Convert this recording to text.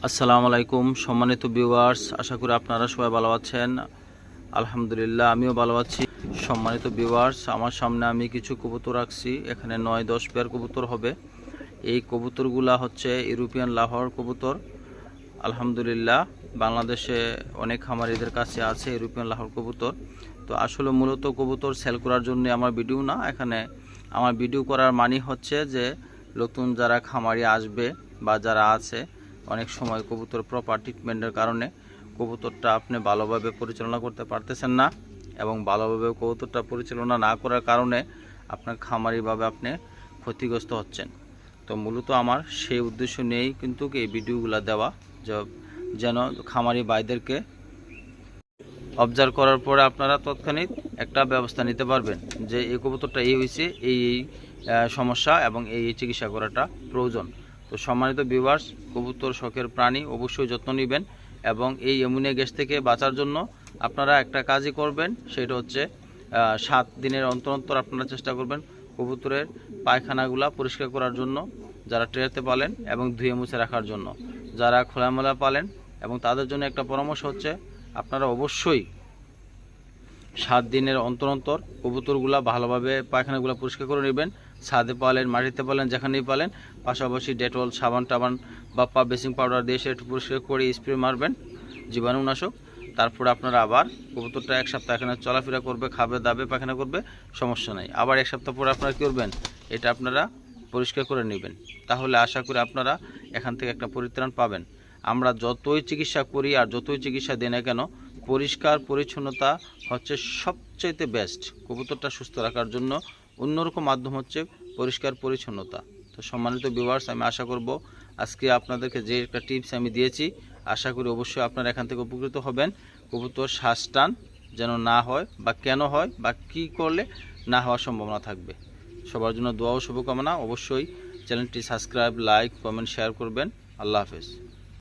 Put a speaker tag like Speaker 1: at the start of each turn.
Speaker 1: আসসালামু আলাইকুম সম্মানিত ভিউয়ার্স, আশা করি আপনারা সবাই ভালো আছেন। আলহামদুলিল্লাহ আমিও ভালো আছি। সম্মানিত ভিউয়ার্স, আমার সামনে আমি কিছু কবুতর রাখছি। এখানে 9-10 পেয়ার কবুতর হবে। এই কবুতরগুলা হচ্ছে ইউরোপিয়ান লাহোর কবুতর। আলহামদুলিল্লাহ বাংলাদেশে অনেক খামারিদের কাছে আছে ইউরোপিয়ান লাহোর কবুতর। তো আসলে মূলত কবুতর সেল করার জন্য আমার ভিডিও না, এখানে আমার ভিডিও করার মানে হচ্ছে যে নতুন যারা খামারি আসবে বা যারা আছে, অনেক সময় কবুতর প্রপার ট্রিটমেন্টের কারণে কবুতরটা আপনি ভালোভাবে পরিচালনা করতে পারতেছেন না, এবং ভালোভাবে কবুতরটা পরিচালনা না করার কারণে আপনার খামারিভাবে আপনি ক্ষতিগ্রস্ত হচ্ছেন। তো মূলত আমার সেই উদ্দেশ্য নিয়েই কিন্তু এই ভিডিওগুলো দেওয়া, যেন খামারি ভাইদেরকে অবজার্ভ করার পরে আপনারা তৎক্ষণিক একটা ব্যবস্থা নিতে পারবেন যে এই কবুতরটা এই হয়েছে, এই সমস্যা এবং এই চিকিৎসা করাটা প্রয়োজন। তো সম্মানিত ভিউয়ার্স, কবুতর শখের প্রাণী, অবশ্যই যত্ন নেবেন। এবং এই অ্যামোনিয়া গ্যাস থেকে বাঁচার জন্য আপনারা একটা কাজই করবেন, সেটা হচ্ছে 7 দিনের অন্তর অন্তর আপনারা চেষ্টা করবেন কবুতরের পায়খানাগুলা পরিষ্কার করার জন্য, যারা ট্রেতে পালেন, এবং ধুয়ে মুছে রাখার জন্য যারা খোলামেলা পালেন। এবং তাদের জন্য একটা পরামর্শ হচ্ছে আপনারা অবশ্যই 7 দিনের অন্তর অন্তর কবুতরগুলা ভালোভাবে পায়খানাগুলো পরিষ্কার করে নেবেন। ছাদে পালেন, মাটিতে পালেন, যেখানেই পালেন, পাশাপাশি ডেটল, সাবান টাবান বা বেসিং পাউডার দিয়ে সেটা পরিষ্কার করে স্প্রে মারবেন, জীবাণুনাশক। তারপরে আপনারা আবার কবুতরটা 1 সপ্তাহ এখানে চলাফেরা করবে, খাবে, দাবে, পায়খানা করবে, সমস্যা নাই। আবার 1 সপ্তাহ পরে আপনারা কী করবেন, এটা আপনারা পরিষ্কার করে নেবেন। তাহলে আশা করি আপনারা এখান থেকে একটা পরিত্রাণ পাবেন। আমরা যতই চিকিৎসা করি আর যতই চিকিৎসা দিই না কেন, পরিষ্কার পরিচ্ছন্নতা হচ্ছে সবচাইতে বেস্ট। কবুতরটা সুস্থ রাখার জন্য অন্যরকম মাধ্যম হচ্ছে পরিষ্কার পরিচ্ছন্নতা। তো সম্মানিত ভিউয়ার্স, আমি আশা করব আজকে আপনাদেরকে যে একটা টিপস আমি দিয়েছি, আশা করি অবশ্যই আপনারা এখান থেকে উপকৃত হবেন। কবুতর শ্বাস টান যেন না হয়, বা কেন হয়, বা কী করলে না হওয়ার সম্ভাবনা থাকবে। সবার জন্য দোয়া ও শুভকামনা। অবশ্যই চ্যানেলটি সাবস্ক্রাইব, লাইক, কমেন্ট, শেয়ার করবেন। আল্লাহ হাফেজ।